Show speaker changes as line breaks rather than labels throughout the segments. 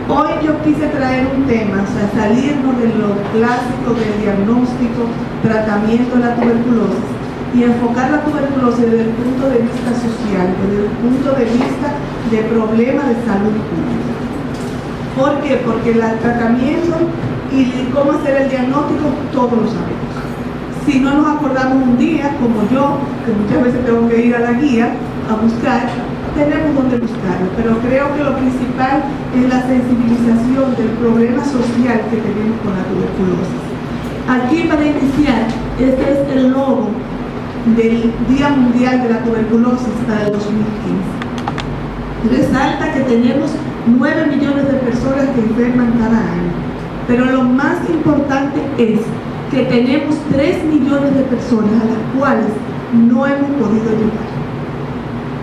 Hoy yo quise traer un tema, o sea, salirnos de lo clásico del diagnóstico, tratamiento de la tuberculosis y enfocar la tuberculosis desde el punto de vista social, desde el punto de vista de problemas de salud pública. ¿Por qué? Porque el tratamiento y cómo hacer el diagnóstico, todos lo sabemos. Si no nos acordamos un día, como yo, que muchas veces tengo que ir a la guía a buscar, tenemos donde buscarlo, pero creo que lo principal es la sensibilización del problema social que tenemos con la tuberculosis. Aquí, para iniciar, este es el logo del Día Mundial de la Tuberculosis para el 2015. Resalta que tenemos 9 millones de personas que enferman cada año, pero lo más importante es que tenemos 3 millones de personas a las cuales no hemos podido llegar.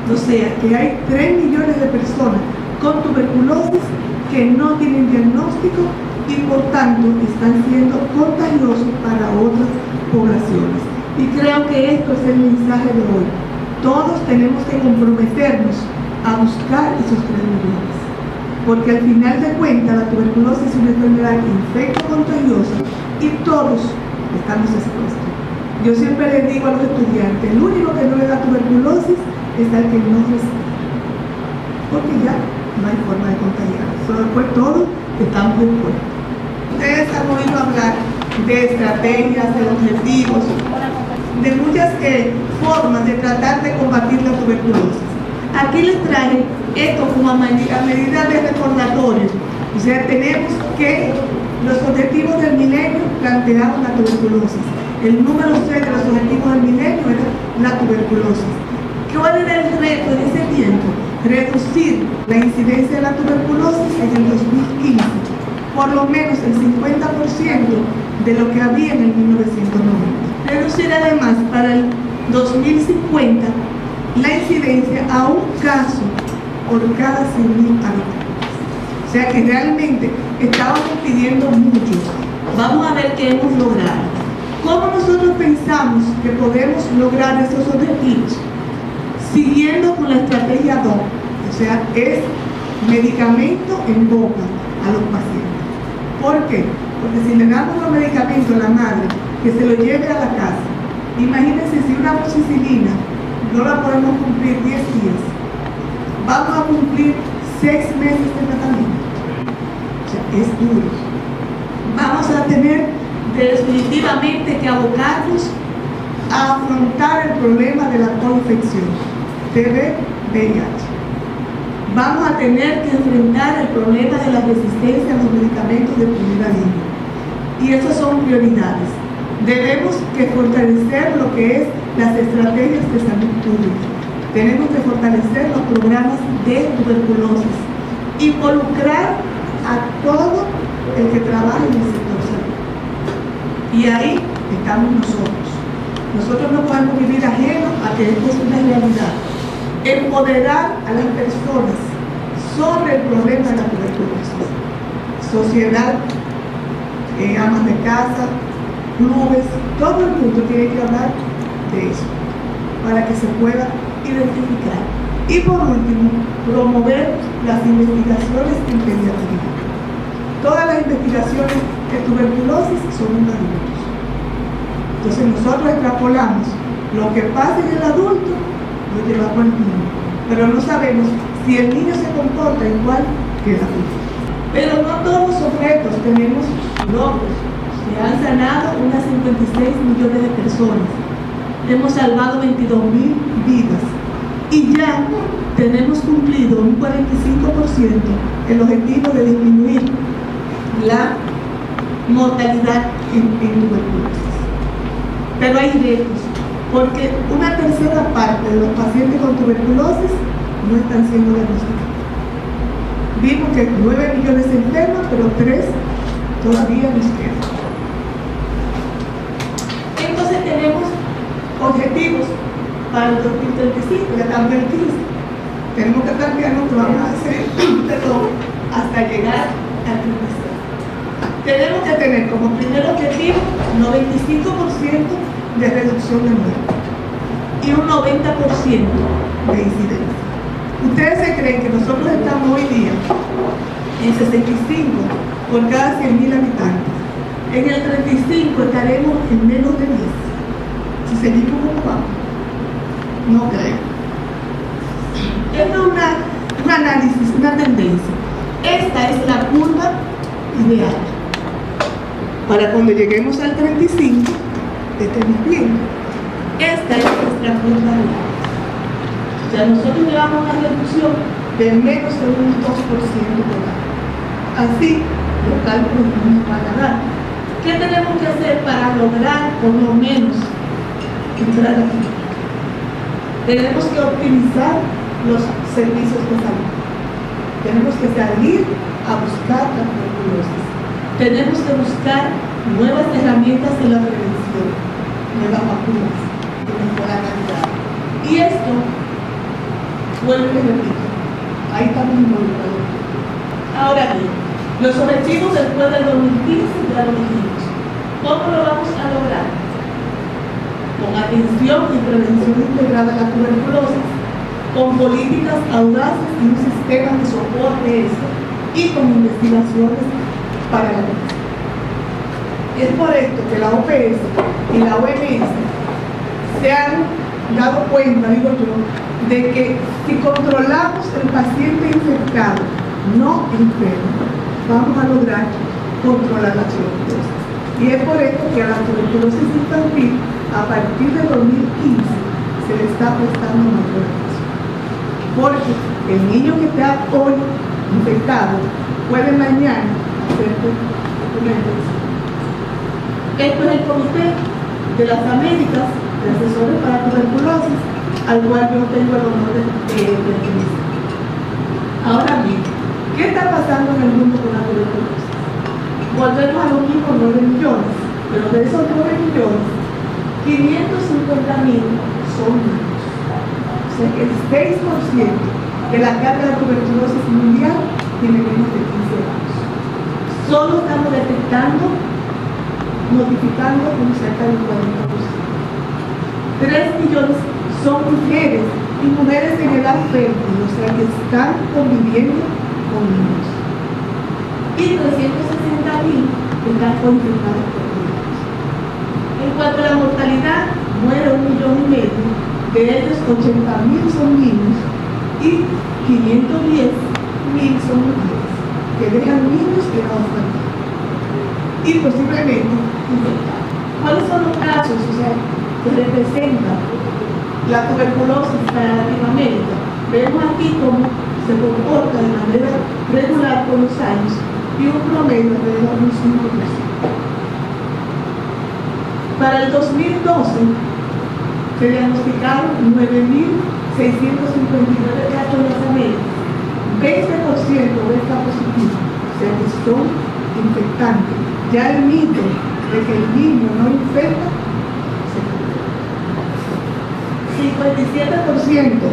O sea, que hay 3 millones de personas con tuberculosis que no tienen diagnóstico y por tanto están siendo contagiosos para otras poblaciones. Y creo que esto es el mensaje de hoy. Todos tenemos que comprometernos a buscar esos 3 millones. Porque al final de cuentas la tuberculosis es una enfermedad infecto-contagiosa y todos estamos expuestos. Yo siempre les digo a los estudiantes, el único que no le da tuberculosis es el que no recibe, porque ya no hay forma de contagiar. Después todos estamos expuestos. Ustedes han oído hablar de estrategias, de objetivos, de muchas formas de tratar de combatir la tuberculosis. Aquí les traje esto como a medida de recordatorios. O sea, tenemos que los objetivos del milenio planteaban la tuberculosis. El número 6 de los objetivos del milenio era la tuberculosis. ¿Cuál era el reto en ese tiempo? Reducir la incidencia de la tuberculosis en el 2015, por lo menos el 50% de lo que había en el 1990. Reducir además para el 2050 la incidencia a un caso por cada 100.000 habitantes. O sea que realmente estábamos pidiendo mucho. Vamos a ver qué hemos logrado. ¿Cómo nosotros pensamos que podemos lograr esos objetivos? Siguiendo con la estrategia DOP, o sea, es medicamento en boca a los pacientes. ¿Por qué? Porque si le damos los medicamentos a la madre, que se lo lleve a la casa, imagínense si una amoxicilina no la podemos cumplir 10 días, vamos a cumplir 6 meses de tratamiento. O sea, es duro. Vamos a tener definitivamente que abocarnos a afrontar el problema de la coinfección, TB, VIH. Vamos a tener que enfrentar el problema de la resistencia a los medicamentos de primera línea. Y esas son prioridades. Debemos que fortalecer lo que es las estrategias de salud pública. Tenemos que fortalecer los programas de tuberculosis. Involucrar a todo el que trabaja en el sector salud. Y ahí estamos nosotros. Nosotros no podemos vivir ajenos a que esto es una realidad. Empoderar a las personas sobre el problema de la tuberculosis. Sociedad, amas de casa, clubes, todo el mundo tiene que hablar de eso para que se pueda identificar. Y por último, promover las investigaciones en pediatría. Todas las investigaciones de tuberculosis son en adultos. Entonces nosotros extrapolamos lo que pasa en el adulto, lo llevamos al niño. Pero no sabemos si el niño se comporta igual que el adulto. Pero no todos los objetos tenemos logros. Se han sanado unas 56 millones de personas. Hemos salvado 22.000 vidas. Y ya tenemos cumplido un 45% el objetivo de disminuir la mortalidad en tuberculosis. Pero hay retos, porque una tercera parte de los pacientes con tuberculosis no están siendo diagnosticados. Vimos que 9 millones se enferman, pero 3 todavía nos quedan. Entonces tenemos objetivos para el 2035, ya estamos en el 15. Tenemos que cambiar lo que vamos a hacer hasta llegar al 36. Tenemos que tener como primer objetivo 95% de reducción de muerte y un 90% de incidencia. ¿Ustedes se creen que nosotros estamos hoy día en 65 por cada 100.000 habitantes. En el 35 estaremos en menos de 10. Si seguimos como vamos, no creo. Esto es un análisis, una tendencia. Esta es la curva ideal. Para cuando lleguemos al 35, estemos bien. Esta es nuestra curva real. O sea, nosotros llevamos una reducción de menos de un 2% por año. Así, los cálculos no nos van a dar. ¿Qué tenemos que hacer para lograr por lo menos entrar aquí? Tenemos que optimizar los servicios de salud. Tenemos que salir a buscar la tuberculosis. Tenemos que buscar nuevas herramientas de la prevención, nuevas vacunas, de mejorar la calidad. Y esto, vuelvo y repito, ahí estamos involucrados. Ahora bien, los objetivos después del 2015 ya lo dijimos. ¿Cómo lo vamos a lograr? Con atención y prevención integrada a la tuberculosis, con políticas audaces y un sistema que soporte esto, y con investigaciones para la prevención. Es por esto que la OPS y la OMS se han dado cuenta, digo yo, de que si controlamos el paciente infectado, no enfermo, vamos a lograr controlar la tuberculosis. Y es por esto que a la tuberculosis infantil, a partir de 2015, se le está prestando mayor atención. Porque el niño que está hoy infectado puede mañana hacer una infección. Esto es el Comité de las Américas de Asesores para Tuberculosis, al cual yo tengo el honor de pertenecer. Ahora bien, ¿qué está pasando en el mundo con la tuberculosis? Volvemos a los mismos 9 millones, pero de esos 9 millones, 550.000 son niños. O sea que el 6% de la carga de tuberculosis mundial tiene menos de 15 años. Solo estamos detectando, notificando un cerca del 40%. 3 millones son mujeres y mujeres en edad fértil, o sea que están conviviendo con niños. Y 360.000 están confirmados por niños. En cuanto a la mortalidad, muere 1,5 millones, de ellos 80.000 son niños y 510.000 son mujeres, que dejan niños en la orfandad y posiblemente infectados. ¿Cuáles son los casos, o sea, que representan la tuberculosis para Latinoamérica? Vemos aquí cómo se comporta de manera regular con los años y un promedio de un 5%. Para el 2012 se diagnosticaron 9.659 casos en las Américas. 20% de esta positivo, o sea que son infectantes. Ya el mito de que el niño no infecta se cumple. 57%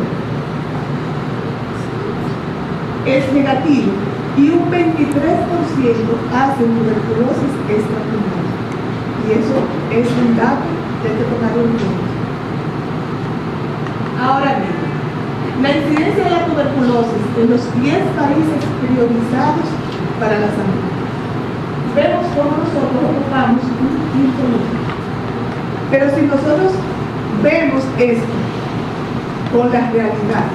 es negativo y un 23% hace tuberculosis extraprimaria. Y eso es un dato que hay que tomarlo en cuenta. Ahora bien, la incidencia de la tuberculosis en los 10 países priorizados para la salud. Vemos cómo nosotros ocupamos un quinto lugar. Pero si nosotros vemos esto con la realidad,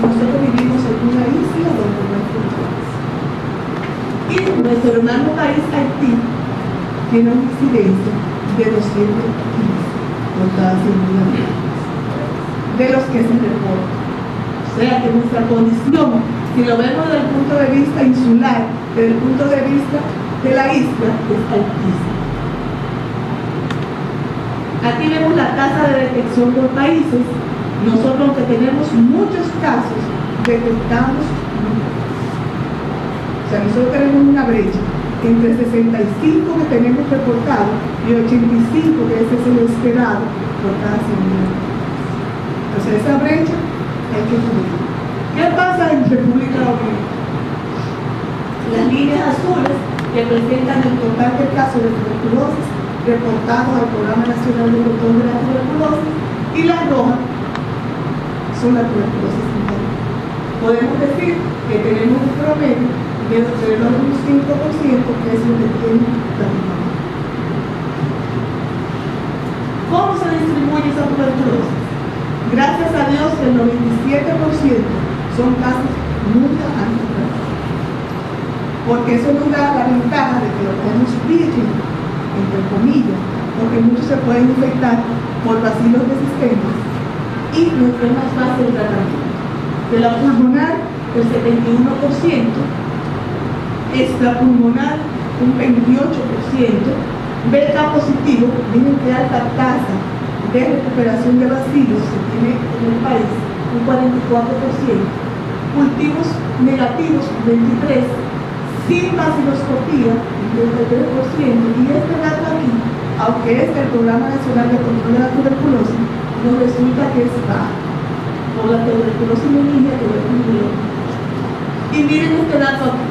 nosotros vivimos en una isla donde no hay fronteras. Y nuestro hermano país Haití tiene una incidencia de 215 por cada 100.000 habitantes, de los que se reportan. O sea que nuestra condición, si lo vemos desde el punto de vista insular, desde el punto de vista de la isla, es altísima. Aquí vemos la tasa de detección por países. Nosotros, aunque tenemos muchos casos, detectamos muchos. O sea, nosotros tenemos una brecha entre 65 que tenemos reportado y 85 que ese es el esperado por cada 100.000. Entonces esa brecha hay que cubrir. ¿Qué pasa en República Dominicana? Las líneas azules representan el total de casos de tuberculosis reportados al Programa Nacional de Control de la Tuberculosis y las rojas son la tuberculosis infantil. Podemos decir que tenemos un promedio de pero alrededor de un 5% que es lo que tiene la mamá. ¿Cómo se distribuye esa tuberculosis? Gracias a Dios, el 97% son casos nunca antes tratados. Porque eso nos da la ventaja de que lo podemos virgen, entre comillas, porque muchos se pueden infectar por bacilos resistentes y no es más fácil el tratamiento. De la pulmonar, el 71%, extrapulmonar, un 28%, BK positivo, miren qué alta tasa de recuperación de bacilos se tiene en el país, un 44%, cultivos negativos, 23%, sin baciloscopía, un 33%, y este dato aquí, aunque es del Programa Nacional de Control de la Tuberculosis, nos resulta que es bajo, por la tuberculosis benigna que es muy bien. Y miren este dato aquí,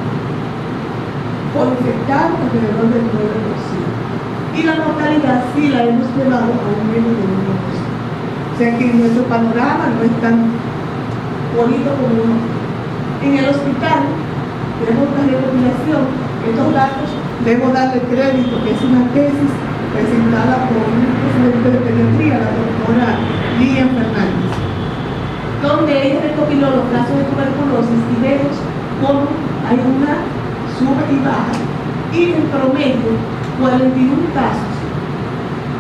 por infectar alrededor del 9%. Y la mortalidad sí la hemos llevado a un menos del 1%. O sea que nuestro panorama no es tan bonito como uno. En el hospital tenemos una recopilación. Estos datos debo darle crédito, que es una tesis presentada por un presidente de pediatría, la doctora Lilian Fernández, donde ella recopiló los casos de tuberculosis y vemos cómo hay una sube y baja, y en promedio 41 casos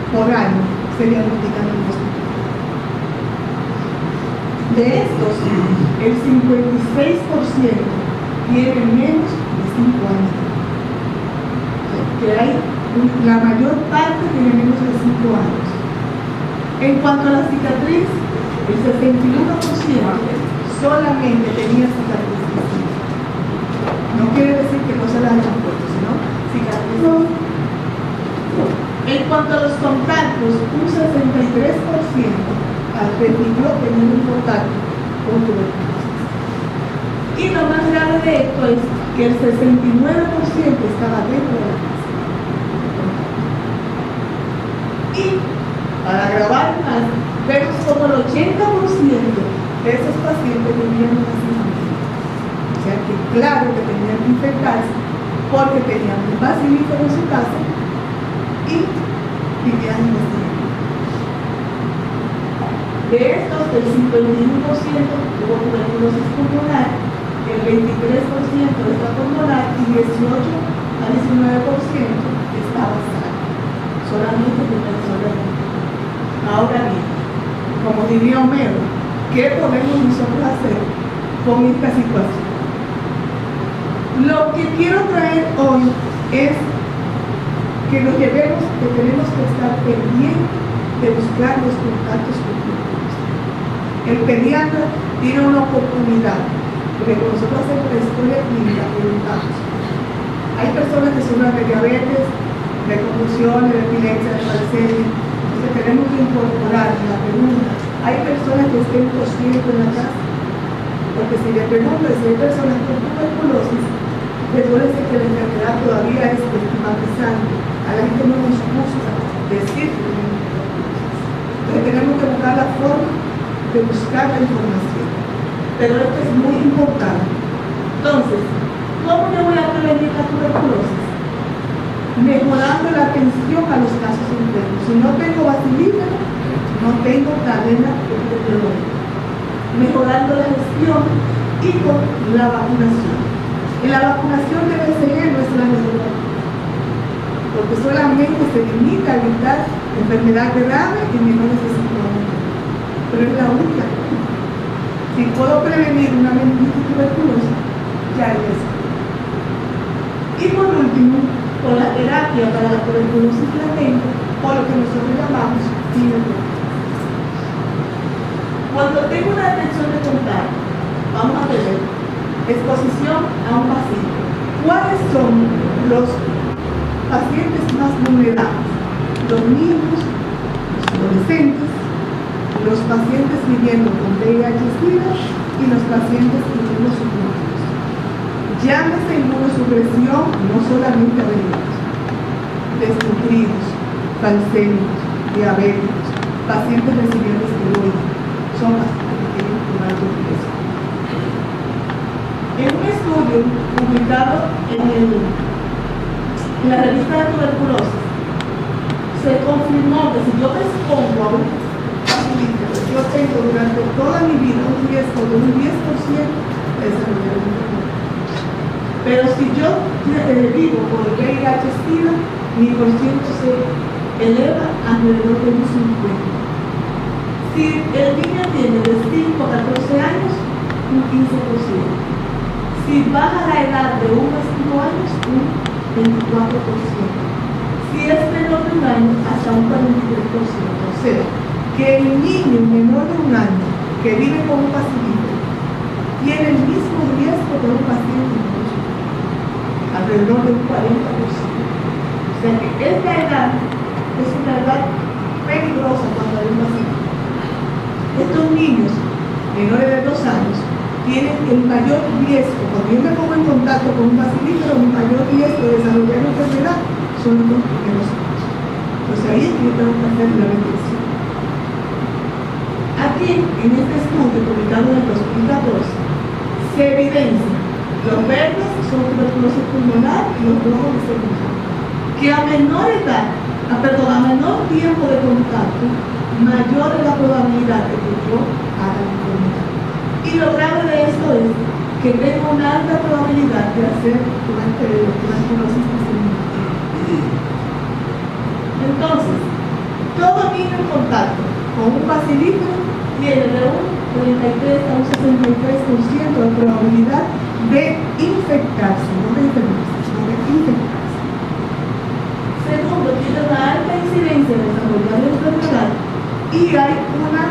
por año se diagnostican en el hospital. De estos, el 56% tiene menos de 5 años. Que hay, la mayor parte tiene menos de 5 años. En cuanto a la cicatriz, el 61% solamente tenía cicatriz. No quiere decir que no se la hayan puesto, sino cicatriz. En cuanto a los contactos, un 63% refirió tener un contacto con tuberculosis. Y lo más grave de esto es que el 69% estaba dentro de la casa. Y para agravar más, vemos como el 80% de esos pacientes vivían en las familias. O sea que claro que tenían que infectarse porque tenían un bacilito en su casa y vivían en las familias. De estos, el 51% tuvo tuberculosis pulmonar, el 23% está pulmonar y 18 a 19% estaba sano. Solamente con el solar. Ahora bien, como diría Homero, ¿qué podemos nosotros hacer con esta situación? Lo que quiero traer hoy es que nos llevemos, que tenemos que estar pendientes de buscar los contactos culturales. El pediatra tiene una oportunidad, porque cuando nosotros hacemos la historia clínica, preguntamos. Hay personas que sufren de diabetes, de convulsiones, de epilepsia, de falsemia. Entonces tenemos que incorporar la pregunta. Hay personas que estén conscientes en la casa, porque si le pregunto si hay personas con tuberculosis, recuerden que la enfermedad todavía es estigmatizante. A la gente no nos gusta decir que tenemos tuberculosis. Entonces tenemos que buscar la forma de buscar la información. Pero esto es muy importante. Entonces, ¿cómo yo voy a prevenir la tuberculosis? Mejorando la atención a los casos enfermos. Si no tengo bacilífero, no tengo cadena epidemiológica. Mejorando la gestión y con la vacunación. En la vacunación de BCG no es la mejor, porque solamente se limita a evitar enfermedad grave en menores de 5 años. Pero es la única. Si puedo prevenir una meningitis tuberculosa, ya es eso. Y por último, con la terapia para la tuberculosis latente, o lo que nosotros llamamos inmunoterapia. Cuando tengo una detección de contacto, vamos a ver exposición a un paciente. ¿Cuáles son los pacientes más vulnerables? Los niños, los adolescentes, los pacientes viviendo con VIH-Sida y los pacientes inmunosuprimidos. Llámese inmunosupresión no solamente a VIH, desnutridos, falsémicos, diabéticos, pacientes recibiendo esteroides, son pacientes que tienen un alto riesgo. En un estudio publicado en la revista de tuberculosis, se confirmó que si yo me expongo a un facilitador, yo tengo durante toda mi vida un riesgo de un 10% de desarrollar un enfermedad. Pero si yo vivo con el VIH-Sida, mi porciento se eleva alrededor de un 50%. Si el niño tiene de 5 a 14 años, un 15%. Si baja la edad de 1 a 5 años, un 24%. Si es menor de un año, hasta un 43%. O sea, que el niño menor de un año que vive con un paciente tiene el mismo riesgo que un paciente mayor, alrededor de un 40%. O sea que esta edad es una edad peligrosa cuando hay un paciente. Estos niños menores de 2 años tienen el mayor riesgo, cuando yo me pongo en contacto con un bacilífero, mi mayor riesgo de desarrollar una enfermedad son los primeros años. Pues ahí es que yo tengo que hacer la detección. Aquí, en este estudio publicado en el 2014, se evidencia los verdes son tuberculosis pulmonar y los rojos de celular, que a menor edad, a menor tiempo de contacto, mayor es la probabilidad de que yo haga la enfermedad. Y lo grave de esto es que tengo una alta probabilidad de hacer una tuberculosis diseminada. Entonces, todo niño en contacto con un bacilífero tiene de un 33 a un 63% de probabilidad de infectarse, no de enfermarse, sino de infectarse. Segundo, tiene una alta incidencia de desarrollar la enfermedad y hay una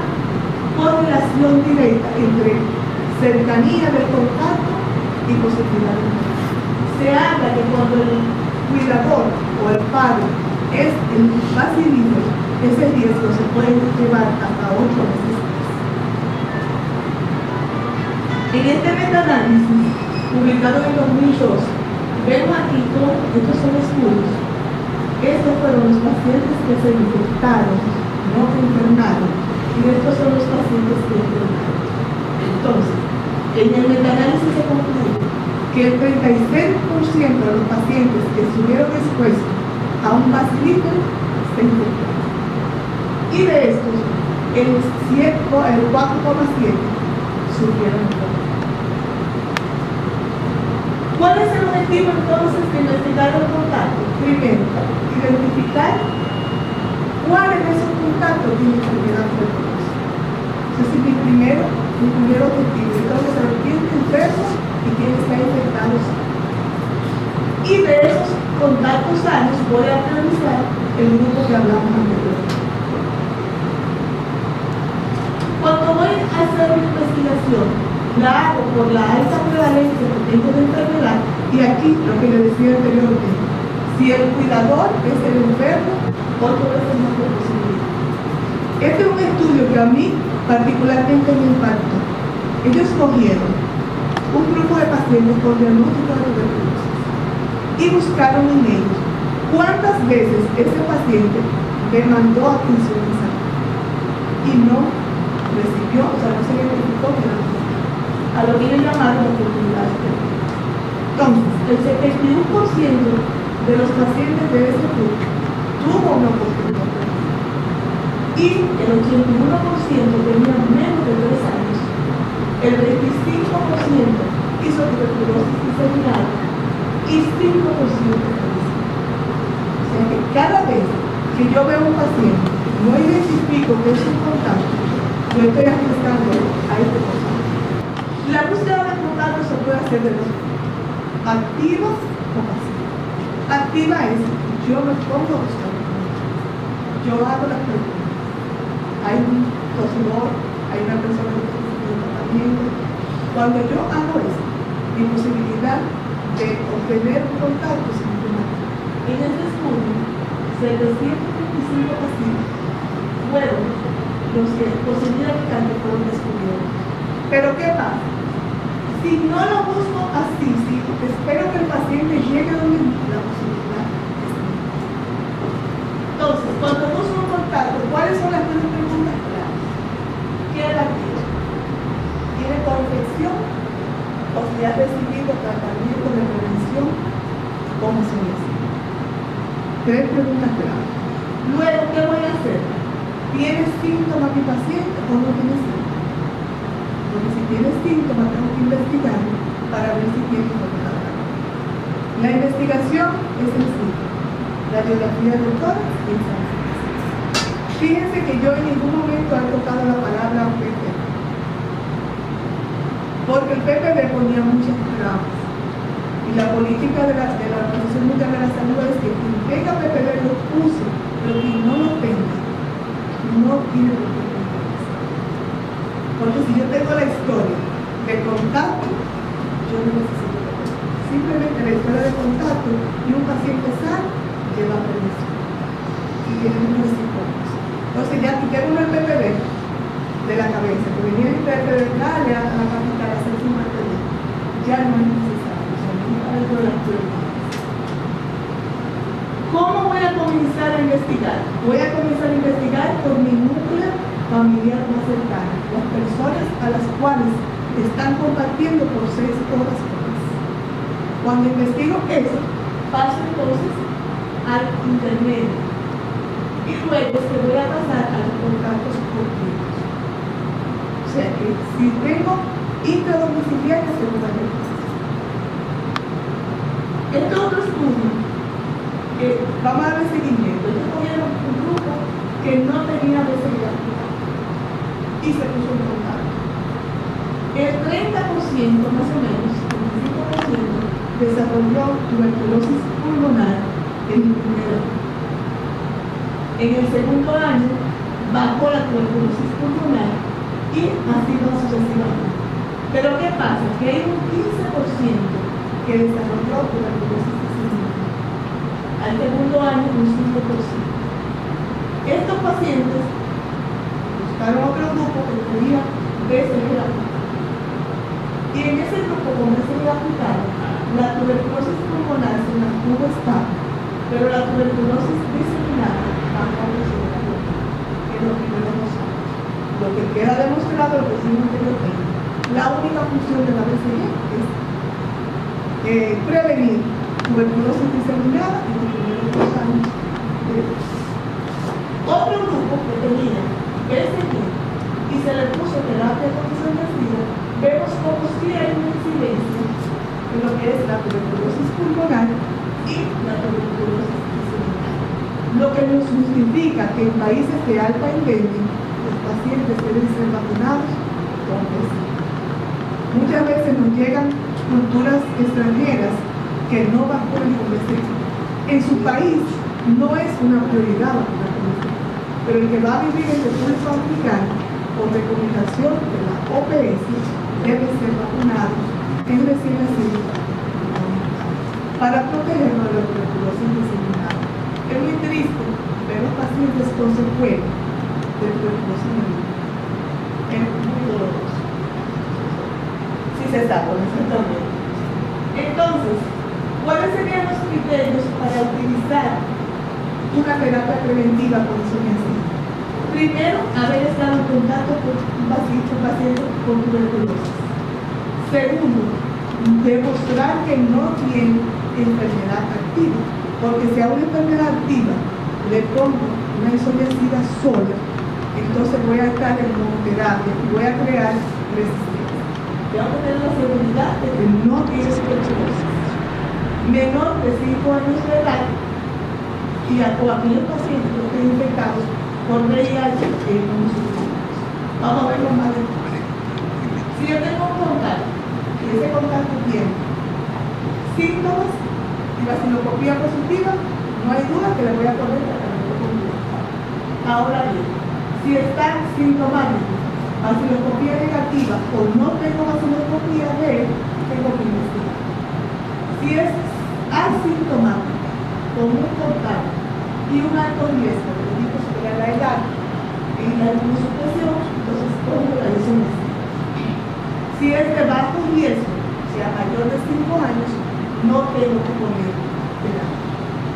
correlación directa entre cercanía del contacto y positividad del contacto. Se habla que cuando el cuidador o el padre es el bacilífero, ese riesgo se puede llevar hasta 8 veces más. En este metaanálisis, publicado en 2012, vemos aquí cómo estos son estudios. Estos fueron los pacientes que se infectaron, no que enfermaron, y estos son los pacientes que enfermaron. Entonces, en el metaanálisis se concluye que el 36% de los pacientes que estuvieron expuestos a un bacilífero se infectaron. Y de estos, el 4,7 sufrieron enfermedad. ¿Cuál es el objetivo entonces de investigar el contacto? Primero, identificar cuáles de esos contactos tienen enfermedad tuberculosa. Ese es mi primer objetivo. Yo tengo que saber quién está enfermo y quién está infectado. Y de esos contactos sanos voy a priorizar el grupo que hablamos anteriormente. Cuando voy a hacer una investigación, la hago por la alta prevalencia que tengo de enfermedad, y aquí lo que le decía anteriormente, si el cuidador es el enfermo, 8 veces más de posibilidad. Este es un estudio que a mí particularmente me impactó. Ellos cogieron un grupo de pacientes con diagnóstico de tuberculosis y buscaron en ellos cuántas veces ese paciente demandó atención en salud y no recibió, o sea, no se identificó que era a lo que ellos llamaron oportunidades perdidas. Entonces, el 71% de los pacientes de ese grupo tuvo una oportunidad perdida y el 81% tenía menos de 3 años. El 25% hizo tuberculosis diseminada y 5% falleció. O sea que cada vez que yo veo un paciente y no identifico que es un contacto, yo estoy arriesgando a este paciente. La búsqueda de contacto se puede hacer de dos formas, activa o pasiva. Activa es, yo me pongo a buscar contacto. Yo hago las preguntas. Hay un tosidor, hay una persona que está haciendo tratamiento. Cuando yo hago eso, mi posibilidad de obtener un contacto es mucho mayor. En este estudio, 735 pacientes fueron los que positivamente fueron descubiertos. Pero ¿qué pasa? Si no lo busco así, si espero que el paciente llegue a donde la posibilidad es mínima. Entonces, cuando busco un contacto, ¿cuáles son las tres preguntas claves? ¿Qué edad tiene? ¿Tiene coinfección? ¿O si ha recibido 3 preguntas clave. Luego, ¿qué voy a hacer? ¿Tiene síntomas mi paciente o no tiene síntomas? Porque si tiene síntomas, tengo que investigar para ver si tiene enfermedad. La investigación es sencilla. Radiografía del tórax y examen. Fíjense que yo en ningún momento he tocado la palabra PPB, porque el PPB ponía muchas trabas. Y la política de la Organización Mundial de la Salud es que quien tenga PPB lo use, pero quien no lo tenga, no tiene por qué tenerlo. Porque si yo tengo la historia de contacto, yo no necesito PPB. Simplemente la historia de contacto y un paciente sano lleva prevención. Y tiene unos síntomas. Entonces ya quité uno el PPB de la cabeza, que venía el PPB, dale a la capital a hacer su material. Ya no es necesario. ¿Cómo voy a comenzar a investigar? Voy a comenzar a investigar por mi núcleo familiar más cercano, las personas a las cuales están compartiendo por 6 horas por mes. Cuando investigo eso, paso entonces al intermedio y luego se voy a pasar a los contactos continuos. O sea que si tengo intradomiciliaria, se me va a ver. Este otro estudio, vamos a darle seguimiento. Ellos cogieron un grupo que no tenía obesidad y se puso en contacto. El 30% más o menos, el 25% desarrolló tuberculosis pulmonar en el primer año. En el segundo año bajó la tuberculosis pulmonar y así sucesivamente. Pero ¿qué pasa? Que hay un 15% que desarrolló tuberculosis pulmonar. Al segundo año, un 5%. Estos pacientes buscaron otro grupo que tenía BCG aplicado. Y en ese grupo con BCG aplicado, la tuberculosis pulmonar se mantuvo estable, pero la tuberculosis diseminada bajó en los primeros 2 años. Lo que queda demostrado en el vecino anterior, la única función de la BCG es prevenir tuberculosis diseminada en los primeros 2 años de vida. Otro grupo que tenía BCG y se le puso terapia con isoniazida, vemos como si hay una incidencia en lo que es la tuberculosis pulmonar y la tuberculosis diseminada. Lo que nos justifica que en países de alta endemia los pacientes deben ser vacunados con BCG. Muchas veces nos llegan culturas extranjeras que no vacunan con BCG. En su país no es una prioridad vacunar con BCG, pero el que va a vivir en República Dominicana, por recomendación de la OPS, debe ser vacunado en recién nacido para protegernos de la tuberculosis diseminada. Es muy triste ver los pacientes con secuelas de tuberculosis diseminada. Es muy doloroso. Si se sabe, exactamente. Entonces, ¿cuáles serían los criterios para utilizar una terapia preventiva con isoniazida? Primero, haber estado en contacto con un paciente con tuberculosis. Segundo, demostrar que no tiene enfermedad activa, porque si a una enfermedad activa le pongo una isoniazida sola, entonces voy a estar en monoterapia y voy a crear resistencia. Tengo que tener la seguridad de que no tiene tuberculosis. Menor de 5 años de edad y a aquellos pacientes que estén infectados por VIH en unos años. Vamos a verlo más después. Si yo tengo un contacto y ese contacto tiene síntomas y vaciloscopía positiva, no hay duda que le voy a poner tratamiento completo. Ahora bien, si están sintomáticos, vaciloscopía negativa o no tengo vaciloscopía de él, tengo que investigar. Si es asintomática, con un contacto y un alto riesgo de tipo superior a la edad en la inmunosupresión, entonces pongo la isoniazida. Si es de bajo riesgo, sea mayor de 5 años, no tengo que poner terapia.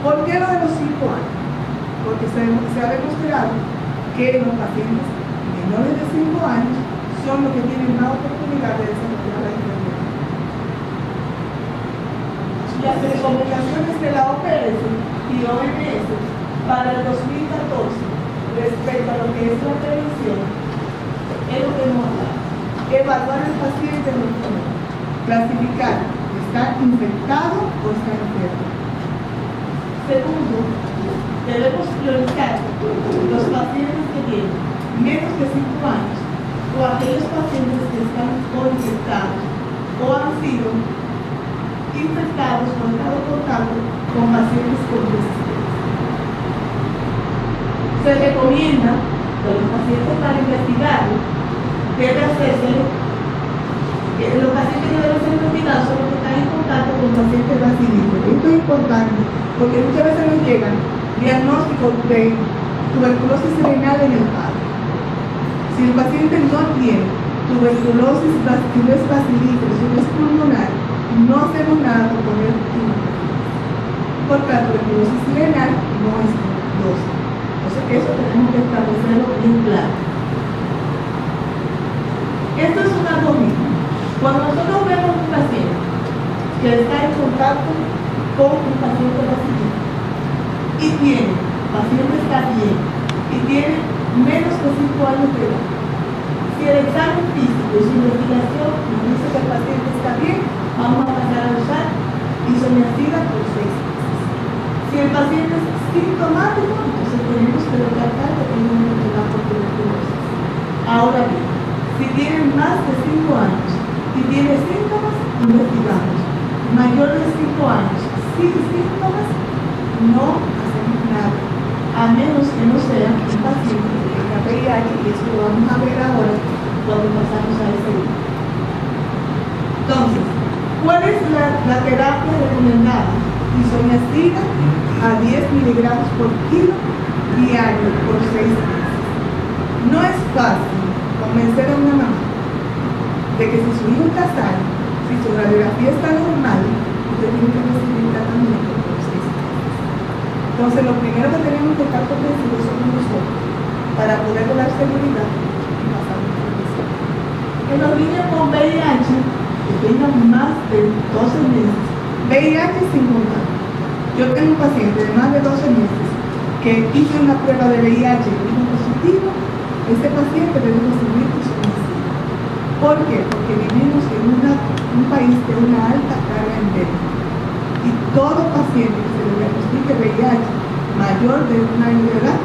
¿Por qué lo de los 5 años? Porque se ha demostrado que los pacientes menores de 5 años son los que tienen más oportunidad de desarrollar la enfermedad. las recomendaciones de la OPS y OMS para el 2014 respecto a lo que es la prevención es lo que hemos hablado. Evaluar al paciente nuevamente, clasificar, ¿está infectado o está enfermo? Segundo, debemos priorizar los pacientes que tienen menos de 5 años o aquellos pacientes que están o infectados o han sido infectados o han dado contacto con pacientes con resistencia. Se recomienda que los pacientes para investigarlo debe hacerse, los pacientes que deben ser investigados son los que están en contacto con pacientes vacilistas. Esto es importante porque muchas veces nos llegan diagnósticos de tuberculosis renal en el padre. Si el paciente no tiene tuberculosis bacilífera, si no es pulmonar, no hacemos nada por poner tuberculosis. Porque la tuberculosis renal no es tuberculosis. Entonces, eso tenemos que establecerlo bien claro. Esto es un algoritmo. Cuando nosotros vemos un paciente que está en contacto con un paciente bacilífero y tiene, el paciente está bien y tiene menos de 5 años de edad, si el examen físico y su investigación nos dice que el paciente está bien, vamos a pasar a usar isoniazida por 6 meses. Si el paciente es sintomático, entonces tenemos que descartar que tiene una enfermedad por tuberculosis. Ahora bien, si tienen más de 5 años y tiene síntomas, investigamos. Mayor de 5 años sin síntomas, no hacemos nada, a menos que no sea un paciente que tenga VIH, y esto lo vamos a ver ahora cuando pasamos a ese grupo. Entonces, ¿cuál es la terapia recomendada? Isoniazida a 10 miligramos por kilo diario por 6 meses. No es fácil convencer a una mamá de que si su hijo está sano, si su radiografía está normal, usted tiene que recibir tratamiento por 6 meses. Entonces, lo primero que tenemos que estar convencidos somos nosotros para poder dar seguridad y pasar la información. Que los niños con VIH que tengan más de 12 meses, VIH sin contacto. Yo tengo un paciente de más de 12 meses que hizo una prueba de VIH y dijo positivo. Este paciente debe recibir isoniazida. ¿Por qué? Porque vivimos en un país de una alta carga endémica. Y todo paciente que se le diagnostique VIH mayor de 1 año de edad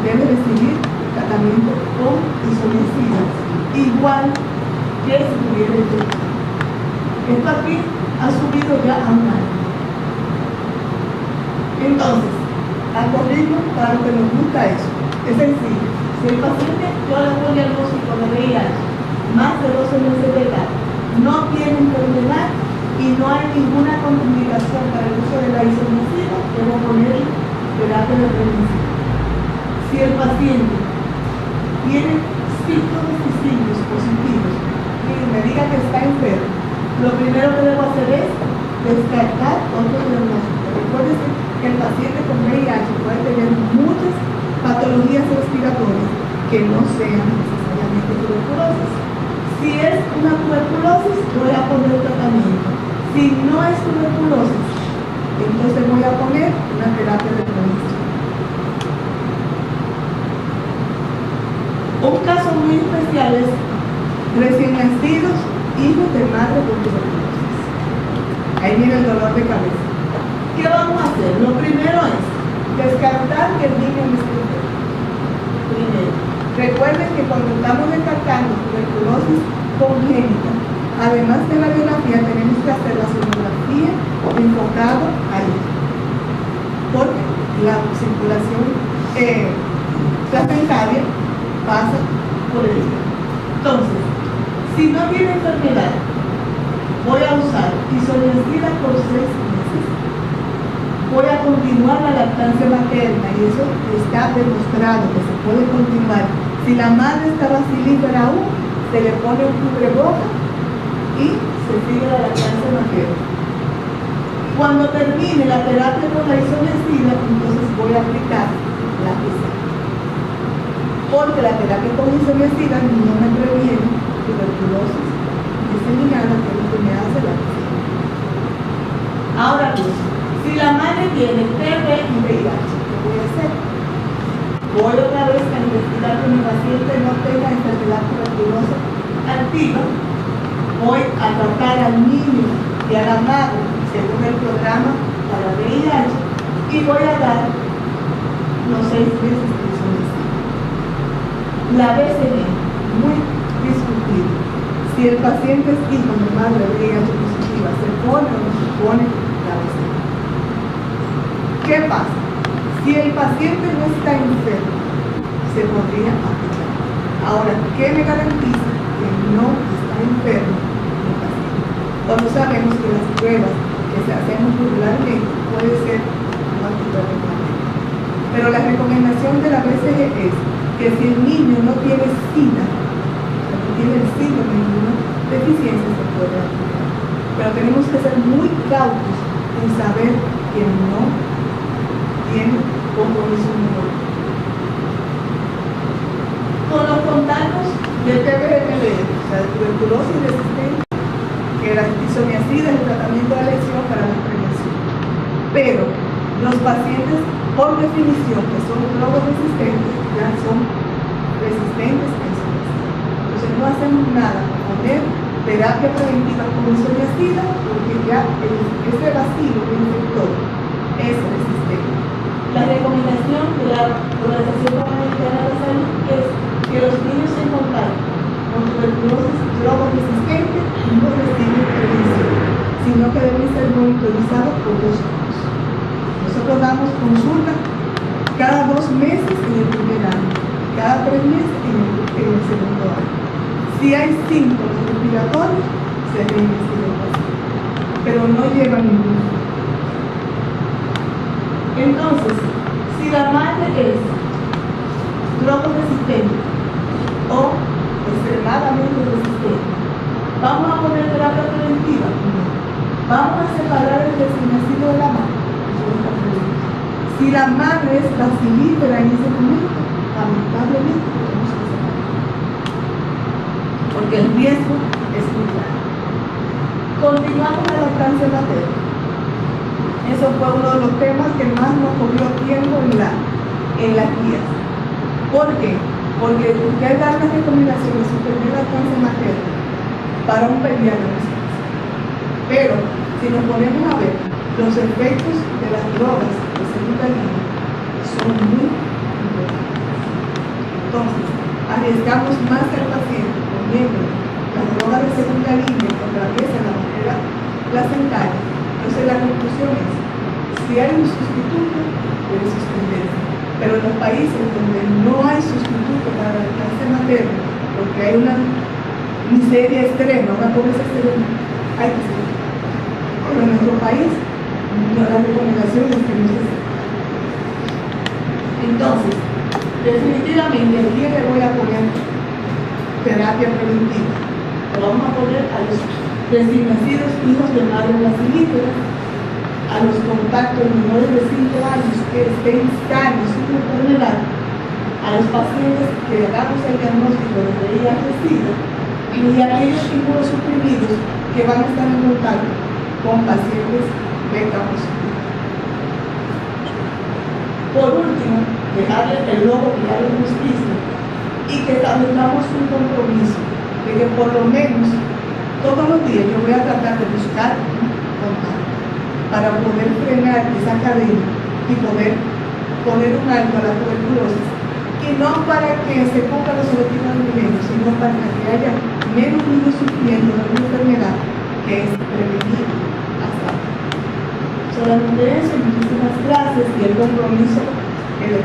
debe recibir tratamiento con isoniazida, igual que si tuviera el virus. Esto aquí ha subido ya a 1 año. Entonces, algoritmo para lo que nos gusta eso. Es sencillo. Si el paciente, yo le hago diagnóstico de VIH, más de 12 meses de edad, no tiene enfermedad y no hay ninguna contraindicación para el uso de la isoniazida, debo poner terapia de prevención. Si el paciente tiene síntomas y signos positivos y me diga que está enfermo, lo primero que debo hacer es descartar otro diagnóstico. Recuerden que el paciente con VIH puede tener muchas patologías respiratorias que no sean necesariamente tuberculosis. Si es una tuberculosis, voy a poner tratamiento. Si no es tuberculosis, entonces voy a poner una terapia de prevención. Un caso muy especial es recién nacidos, hijos de madre con tuberculosis. Ahí viene el dolor de cabeza. ¿Qué vamos a hacer? Lo primero es descartar que el niño no esté enfermo. Primero, recuerden que cuando estamos descartando tuberculosis congénita, además de la radiografía, tenemos que hacer la sonografía enfocada ahí. Porque la circulación placentaria pasa por el hígado. Entonces, si no tiene enfermedad, voy a usar isoniazida por 6 meses. Voy a continuar la lactancia materna y eso está demostrado que se puede continuar. Si la madre está bacilífera aún, se le pone un cubreboca y se sigue la lactancia materna. Cuando termine la terapia con la isoniazida, entonces voy a aplicar la PCR. Porque la terapia con isoniazida no me previene tuberculosis diseminada, que es lo que me hace la PCR. Ahora bien, si la madre tiene TB y VIH, ¿qué voy a hacer? Voy otra vez a investigar que mi paciente no tenga enfermedad tuberculosa activa. Voy a tratar al niño y a la madre según el programa para VIH y voy a dar los 6 meses que son necesarios. La BCG, muy discutible. Si el paciente es hijo de madre VIH positiva, ¿se pone o no se pone la BCG? ¿Qué pasa? Si el paciente no está enfermo, se podría aplicar. Ahora, ¿qué me garantiza que no está enfermo el paciente? Cuando sabemos que las pruebas que se hacen regularmente puede ser no anticuerpos. Pero la recomendación de la BCG es que si el niño no tiene SIDA, no tiene el síndrome de inmunodeficiencia, se puede aplicar. Pero tenemos que ser muy cautos en saber que no tiene compromiso inmunológico. Con los contactos del TB-MBR, o sea, de tuberculosis resistente, que la isoniazida es el tratamiento de elección para la prevención. Pero los pacientes, por definición, que son drogoresistentes, ya son resistentes a isoniazida. Entonces no hacemos nada para poner terapia preventiva con isoniazida, porque ya ese vacío que infectó es resistente. La recomendación de la Organización Panamericana de la Salud es que los niños en contacto con tuberculosis drogoresistente no reciben prevención, sino que deben ser monitorizados por 2 años. Nosotros damos consulta cada 2 meses en el primer año, cada 3 meses en el segundo año. Si hay síntomas respiratorios, se reinvestiga el paciente, pero no lleva ninguno. Entonces, si la madre es drogoresistente o extremadamente resistente, ¿vamos a poner terapia preventiva? No. ¿Vamos a separar el recién nacido de la madre? Si la madre es bacilífera en ese momento, lamentablemente tenemos que separar, porque el riesgo es muy grande. Continuamos la lactancia materna. Eso fue uno de los temas que más nos cogió tiempo en las guías. ¿Por qué? Porque usted da las recomendaciones de suspender la lactancia materna para un pediatra. Pero si nos ponemos a ver, los efectos de las drogas de segunda línea son muy importantes. Entonces, arriesgamos más al paciente poniendo las drogas de segunda línea que atraviesan la barrera placentaria. Entonces la conclusión es, si hay un sustituto, debe suspenderse. Pero en los países donde no hay sustituto para la lactancia materna, porque hay una miseria extrema, una pobreza extrema, hay que seguir. Pero en nuestro país, la recomendación es que no se haga. Entonces, definitivamente aquí le voy a poner terapia preventiva. Lo vamos a poner a los recién nacidos hijos de madres bacilíferas, a los contactos menores de 5 años que estén sanos sin enfermedad, a los pacientes que hagamos el diagnóstico de VIH-Sida y a aquellos inmunosuprimidos que van a estar en contacto con pacientes beta positivos. Por último, dejarle el logo que ya lo hemos visto y que establezcamos un compromiso de que por lo menos todos los días yo voy a tratar de buscar un contacto para poder frenar esa cadena y poder poner un alto a la tuberculosis, y no para que se cumplan los objetivos del milenio, sino para que haya menos niños sufriendo de una enfermedad que es prevenir hasta ahora. Solamente eso, muchísimas gracias y el compromiso que le